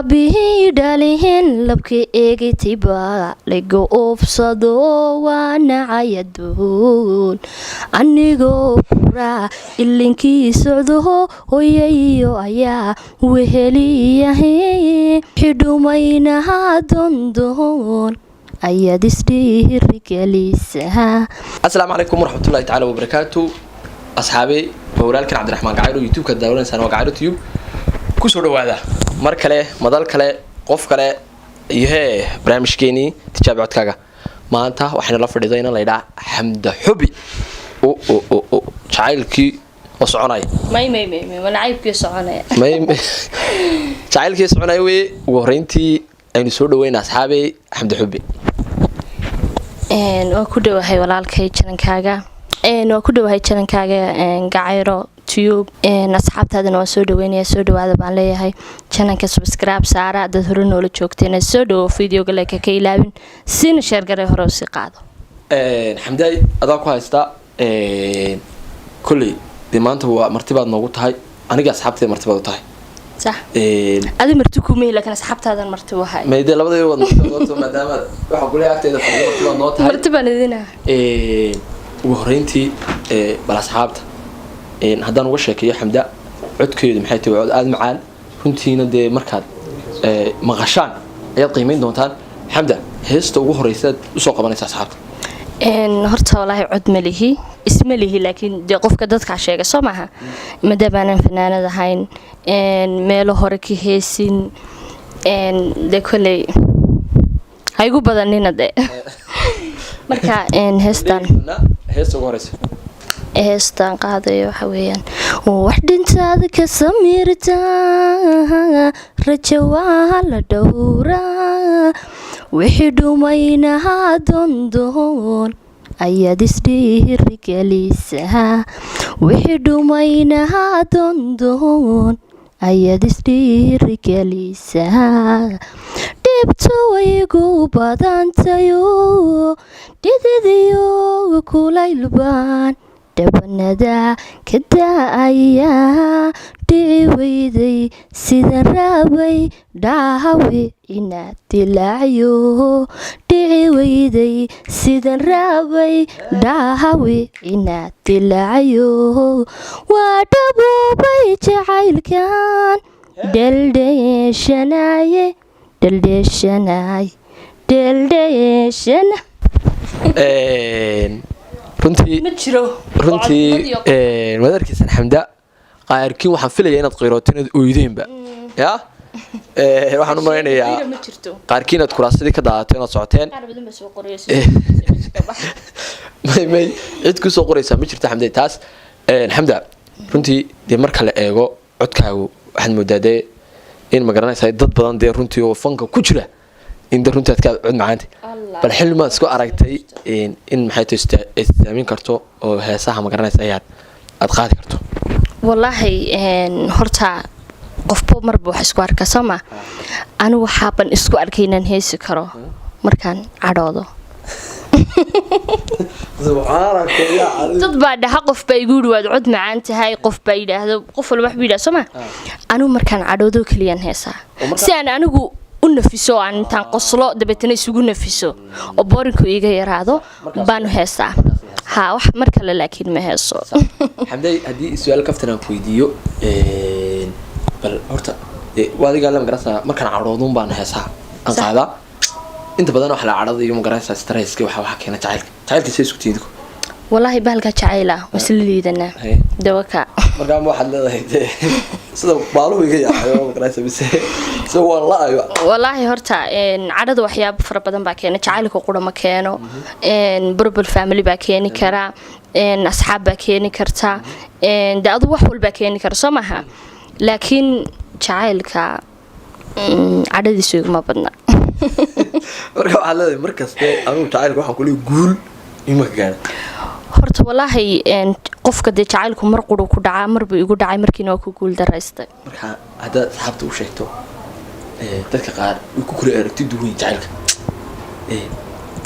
aabihii dhalihin labka eegitiba laga oofsado waa nacayadoon anigoo kuraa ilinkii socdo hooyayo ayaa weheliyahe xidhumaynaha dondoon ayaad isdhiirigelisaa. Assalaamu calaykum waraxmatullaahi tacaala wabarakaatu. asxaabey walaalkan Cabdiraxmaan Gacayro YouTube-ka daawanaysan waa Gacayro Tube. ku soo dhawaada mar kale madal kale qof kale iyo barnaamijkeeni tijaab codkaaga. maanta waxaan la fadhiidaynaa la yiraahdo Xamda Xubi jacaylkii oo soconay may walaacibkii soconay jacaylkii soconay way ugu horeyntii aynu soo dhaweynaa asxaabey Xamda Xubi. waa ku dhawahay walaalkay janankaaga waa ku dhawahay janankaaga Gacayro Tube. asxaabtaadana waan soo dhaweynaya soo dhawaada baan leeyahay jananka subscribe saara dad hore noola joogteen soo dhawo videoga like ka ilaabin sina share garay hore u sii qaado. Xamday adaa ku haysta kulli maanta waa martibaad noogu tahay aniga asxaabtay martibaad u tahay صح ادي مرتكو مي لكن اصحابتها مرتو هاي ما يدي لبدي واد مرتو مادام waxa kulay agteeda fadhiyo noo tahay martiba leedina ugu horeyntii bal asxaabta haddaan uga sheekeeyo Xamda codkeedu maxay tahay cod aad macaan runtiina de markaad maqashaan ayaad qiimeyn doontaan. Xamda heesta ugu horeysa u soo qabanaysa asxaabta horta walahi cod malihi ismalihi laakiin de qofka dadka sheega Soomaha madabaanan fanaanad ahayn meelo hore ka heesin de kulay haygu badanina de marka heestan ugu horeysa heestan qaadayo waxa weeyaan wax dhintaada ka samirta rajawaa la dhowraa wixii dhumaynaha dondoon ayaad isdhiirigelisaa wixii dhumaynaha dondoon ayaad isdhiirigelisaa dhibto waygu badantayo dhididiyo kulaylbaan dhabanada ka daaya dhici weyday sida raabay dhaahawe inaad dilaaciyo dhici weyday sida raabay dhaahawe inaad dilaaciyo waa dhaboobay jacaylkan dheldheeshanaye runtii madarkiisan Xamda qaarkiin waxaan filayaa inaad qeyrootin ooydeenba ya waxaan u maraynayaa qaarkiin aad kuraasadii ka daadatay inaad socoteen may cid ku soo qoraysa ma jirto Xamda taas. Xamda runtii de marka la eego codkaagu waxaad moodaa in ma garanaysaa dad badan de runtii oo fanka ku jira in de runtii aad ka cod macaanta bal xilma isku aragtay in maxay tahay istaamin karto oo heesaha ma garanaysaa aad qaadi karto wallahi horta qofba marba wax isku arka sama anigu waxaan isku arkay inaan heesi karo markaan cadhoodo dad baa dhaha qof baa igu dhawaad cod macaan tahay qof baa yiraahdo qof walba wax biida sama anigu markaan cadhoodo kaliyan heesaa si aan anigu u nafiso aan intaan qoslo dabeetana isugu nafiso oo boorinku iga yaraado baan heesaa ha wax marka la laakiin ma heeso. Xamday hadii su'aal kaftan aan weydiiyo bal horta waadiga la magarasa markaan cadhoodun baan heesaa aan qaada inta badan wax la cadhado iyo magarasa stresska waxa keena jacaylka say isku tiido wallahi bahalka jacayla wasliidana dawaka marka ma waxaad leedahay sida baaluhu iga yahay magarasa bise soo wallaahi wallahi horta cadhada waxyaabo fara badan baa keena jacaylka qurama keeno burbur family baa keeni kara asxaab baa keeni karta daadu wax walba keeni kara Soomaha laakiin jacaylka cadhadiisu ma badna marka waxa leedahay markaste anigu jacaylka waxaan kulay guul ima gaar horta wallahi qofka de jacaylku mar quru ku dhacaa marba igu dhacay markiina waa ku guul daraystay marka hada saxabta u sheegto dadka qaar ku kula aragti duwan jacaylka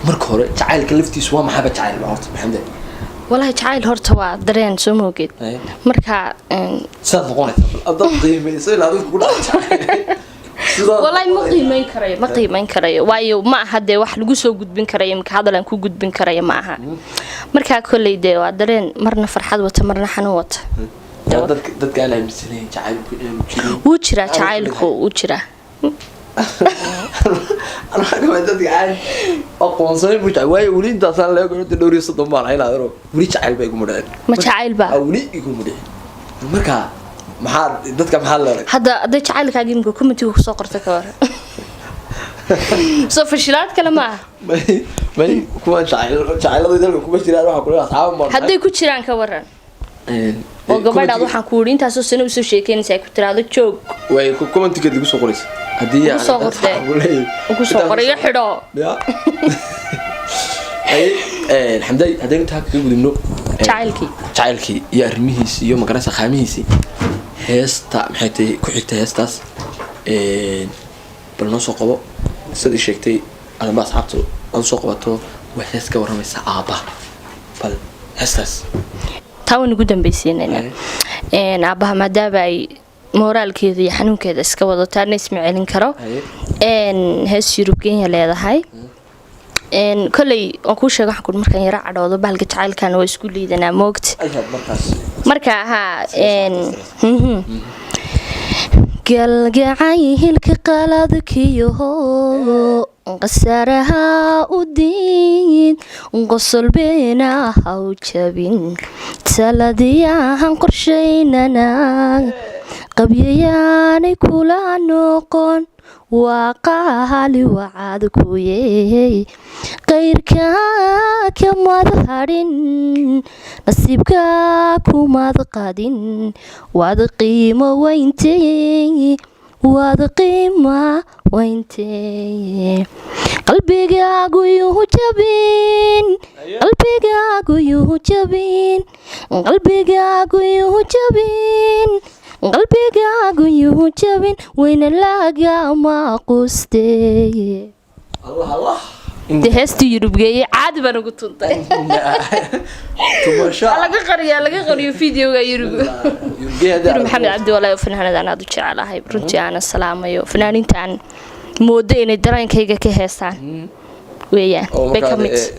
marka hore jacaylka laftiisu waa maxaba jacayl horta Xamda والله جعل هرتوا درين سموجد مركا صدقوني أضبط قيمة يصير هذا كله والله ما qiimeyn karayo waayo ma aha de wax lagu soo gudbin karayo imka hadalan ku gudbin karayo ma aha marka kulay de waa dareen marna farxad wata marna xanuun wata dadka aan aaminsaneyn jacaylku inuu jiro wuu jira jacaylku wuu jira أنا كمان تدي عاد أقوى صاير مش عواي ولين تصل لا يقولون تدوري صدق ما علينا هذا ولي شعيل بيكون مدعي ما شعيل بقى ولي يكون مدعي مركا محل دتك محل هذا ده شعيل كاجي ممكن كم تيجي ساقرت كوار صف الشلات كلامه ما كمان شعيل هذا ده كمان شلات راح أقول أصحاب ما هذا يكون شيران كورن oo gabadha waxaan ku wariin taasoo sano soo sheekeynaysa ku tiraado joog way ku comment ka digu soo qoraysa hadii aan soo qortay ugu soo qorayo xidho ya ay alxamday hadii inta ka gudubno jacaylkii iyo arrimihiisa iyo magarasa qaamihiisa heesta maxay tahay ku xigtay heestaas bal noo soo qabo sidii sheegtay anaba asxaabtu aan soo qabato wax hees ka waramaysa aaba bal heestaas taan ugu dambaysiinayna aabaha maadaama ay moraalkeeda iyo xanuunkeeda iska wadataan isma celin karo hees Yurubgeenya leedahay kulay oo ku sheego waxaan ku markaan yara cadhoodo bahalka jacaylkan waa isku liidanaa moogta marka aha galgacaylka qaladkiyo qasaraha udin qosol beena haw jabin taladiyahan qorsheynana qabyayaan kula noqon وقالي وعدكو يي غيركا كما ظهرين نصيبكا كما ذقادين واد قيمة وينتي واد قيمة وينتي قلبي قاقو جبين قلبي قاقو جبين قلبي قاقو جبين qalbigaagu yuu jabin wayna laagama qustay Allah de heesti Yurubgeeye caadi baan ugu tuntay tumasha laga qariyo videoga Yurubgeeye Maxamed Cabdi Walaay fanaanada aan u jecelahay runtii aan salaamayo fanaanintan moodo inay dareenkayga ka heestaan weeyaan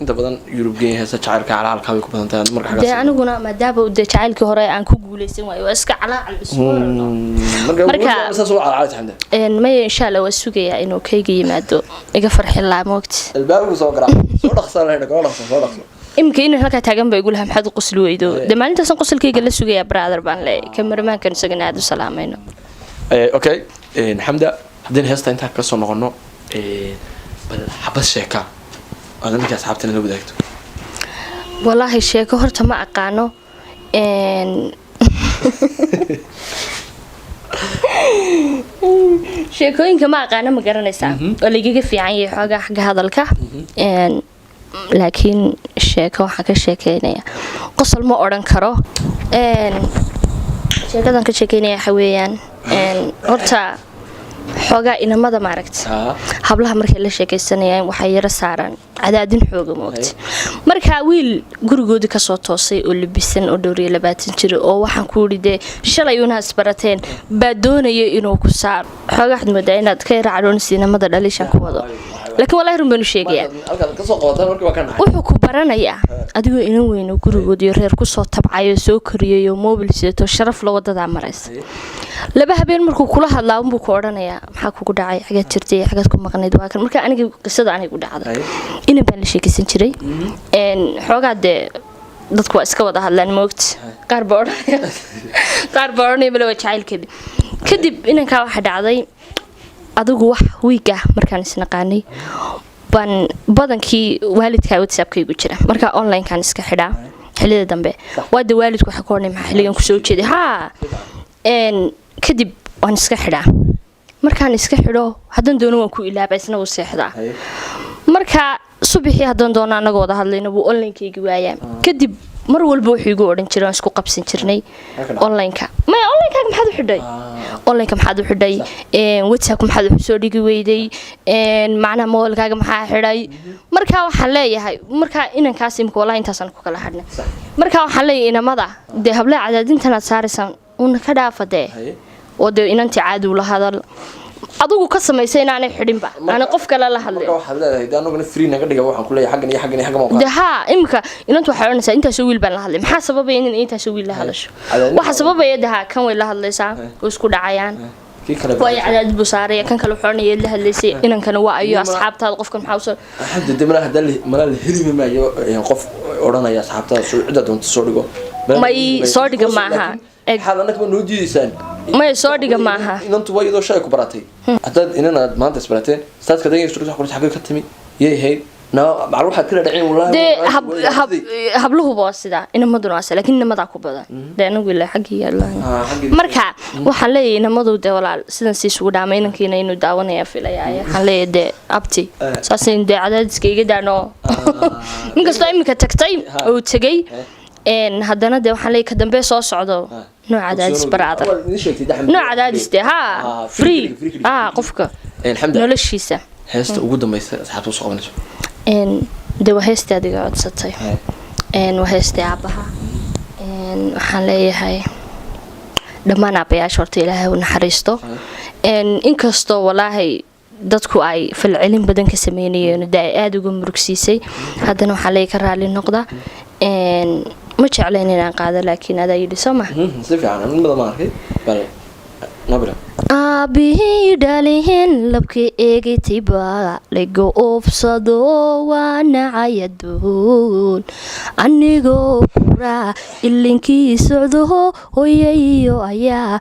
inta badan Yurubgeeye heesa jacaylka calaalka way ku badan tahay marka xagaas aniguna maadaama uu jacaylkii hore aan ku guuleysan waayo waa iska calaacal isku marka soo calaalay ma insha Allah waa sugayaa inuu kayga yimaado iga farxin la moogti albaabku soo garaac soo dhaqsanayna soo dhaqso imka inuu halka taagan bay gulaha maxad qosl weydo de maalintaas qosolkayga la sugayaa brother baan leeyahay kameramaankan isagana aad u salaamayno okay Hamda hadin heesta inta ka soo noqono bal xabas sheeka أنا مش أصحابتنا اللي بدأته والله الشيء كهرت ما أقانو شيكوين كما أقانا مقارنة سام واللي جيجي في عيني حاجة حق هذا الكه لكن الشيكو حق الشيكينية قصة المؤرن كرو شيكادان كشيكينية حويان هرتا xogaa inamada maaragtay hablaha markay la sheekaysanayaan waxay yara saaran cadaadin xooga moogtay marka wiil gurigoodi ka soo toosay oo libisan oo dhowr iyo 20 jir oo waxaan ku yiri shalay una isbarateen baa doonayay inuu ku saar xogaa xad moodaa inaad ka yara cadhoon sinamada dhalishan ku wado laakiin wallahi run baan u sheegayaa halka ka soo qabataan markii waa kan wuxuu ku baranayaa adigoo inuu weyn gurigoodi reer ku soo tabcayo soo koriyo mobile sidato sharaf la wadada maraysa laba habeen markuu kula hadlaa buu ku oranayaa maxaa kugu dhacay xagaad jirtay xagaad ku maqnayd waa kan marka aniga qisada anigu dhacday in baan la sheekaysan jiray xogaa de dadku waa iska wada hadlaan moogti qaar booranay mala jacaylkeedii kadib inanka waxa dhacday adigu wax wiiga markaan isnaqaanay ban badankii waalidka WhatsApp-kaygu jira marka online kan iska xidhaa xilida dambe wada waalidku waxa koornay maxaa xiligan ku soo jeeday kadib waan iska xidhaa markaan iska xidho hadan doono waan ku ilaabay isna uu seexdaa marka subaxii hadan doono anaga wada hadlayna buu online-kayga waayay kadib mar walba wuxuu igu oran jiray isku qabsan jirnay online-ka ma online-ka maxaad u xidhay online-ka maxaad u xidhay WhatsApp maxaad u soo dhigi weyday macna moolkaaga maxaa xidhay marka waxaan leeyahay marka inankaas imka wallahi intaasan ku kala hadhnay marka waxaan leeyahay inamada de habla cadaadintan aad saaraysan una ka dhaafade oo de inantii caadi u la hadal adigu ka samaysay inaanay xidhinba aanay qof kale la hadlin waxaad leedahay dee anaguna free naga dhiga waxaan ku leeyahay xaggan iyo xaggan iyo xaggan de haa imika inantu waxay odhanaysaa intaasoo wiil baan la hadlay maxaa sababaya in intaasoo wiil la hadasho waxa sababaya de haa kan way la hadlaysaa oo isku dhacayaan way cadaad buu saaraya kan kale wuxuu oranayay la hadlaysay inankana waa ayo asxaabtaada qofkan maxaa soo hadda de mala heli maayo qof oranaya asxaabtaada soo cid doonto soo dhigo may soo dhiga maaha xal anaka noo diidaysaan may soo dhiga maaha inantu way idoo shay ku baratay haddaad inanaad maanta isbarateen staadka dagay soo wax xagga ka timi yay hayd maclu waxaad kala dhaceen wallahi habluhu baa sida inamaduna waa laakiin inamada ku badan de anagu ilaa xagii yaalaan marka waxaan leeyahay inamadu de walaal sidan si isugu dhaamay inankiina inuu daawanaya filayaa waxaan leeyahay de abti saasin de cadaadiska iga daano inkastoo imika tagtay oo tagay haddana de waxaan leeyahay ka dambe soo socdo nooc cadaadis baraadar nooc cadaadis de haa free qofka noloshiisa heesta ugu dambaysa asxaabtu soo qabanayso de waa heestii adiga codsatay waa heestii aabaha waxaan leeyahay dhammaan aabayaasha horta ilaahay u naxariisto inkastoo walaahi dadku ay falcelin badan ka sameynayeen de ay aada uga murugsiisay haddana waxaa leeyahay ka raali noqda ma jeclayn inaan qaado laakiin adaa yidhi soo ma si fiican in badan ma arkay bal nabila aabihii dhalihin labka eegitiba laga oofsado waa nacayadoon anigoo kuraa ilinkii socdo hooyayo ayaa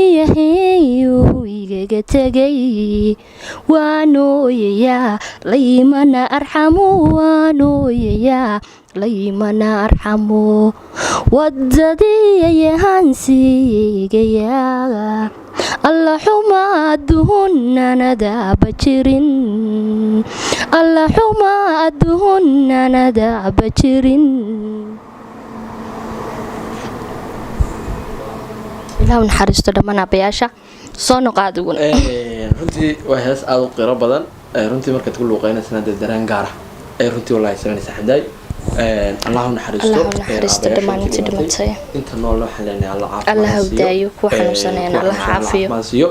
weheliyahayu igaga tegay waanooyayaa laymana arxamo waanooyayaa laymana arxamo wadadii ayahaan siigayaa alla xuma aduhunnanadaaba jirin alla xuma aduhunnanadaaba jirin ilaahu naxariisto dhammaan aabayaasha soo noqo adiguna runtii waa hees aada u qiro badan runtii markaad ku luuqeynaysan dee dareen gaara ay runtii wallaahi sameynaysa xamdaay allahu naxariisto dhammaan intii dhimatay inta nool waxaan leenahay alla caafimaad allah hawdaayo kuwa xanuunsanayna allah caafiyo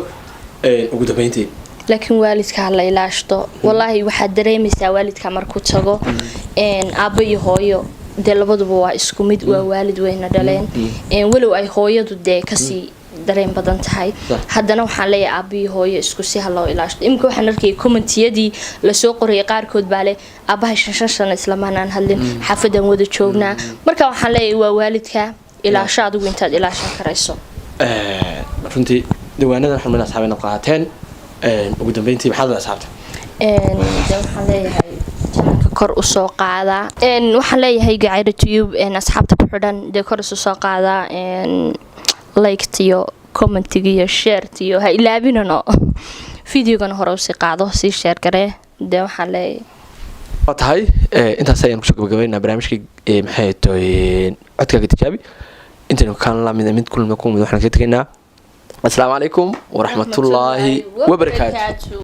ugu dambeyntii laakiin waalidka ha la ilaashto wallaahi waxaad dareemaysaa waalidka markuu tago aabbo iyo hooyo dee labaduba waa isku mid waa waalid weyna dhaleen walow ay hooyadu dee kasii dareen badan tahay haddana waxaan leeyahay aabbiyo hooyo isku si ha loo ilaashto iminka waxaan arkayay commentiyadii lasoo qorayay qaarkood baa leh aabbahay 5 sano islamaan hadlin xaafadaan wada joognaa marka waxaan leeyahay waa waalidka ilaasho adigu intaad ilaashan karayso runtii diiwaanadan xubnaha asxaabina qaateen ugu dambeyntii maxaad la asxaabta waxaan leeyahay kor u soo qaada waxaan leeyahay gacayra tube asxaabta ku xidhan dee kor isu soo qaada liked iyo commentiga iyo shared iyo ha ilaabinano videogana hore usii qaado sii share garee dee waxaan leeyahay waa tahay intaas ayaan kusoo gabagabeynaa barnaamijkii maxay tahay codkaaga tijaabi intaynu kaan lamid mid kulma waxaan ka tegaynaa asalaamu calaykum waraxmatullaahi wabarakaatu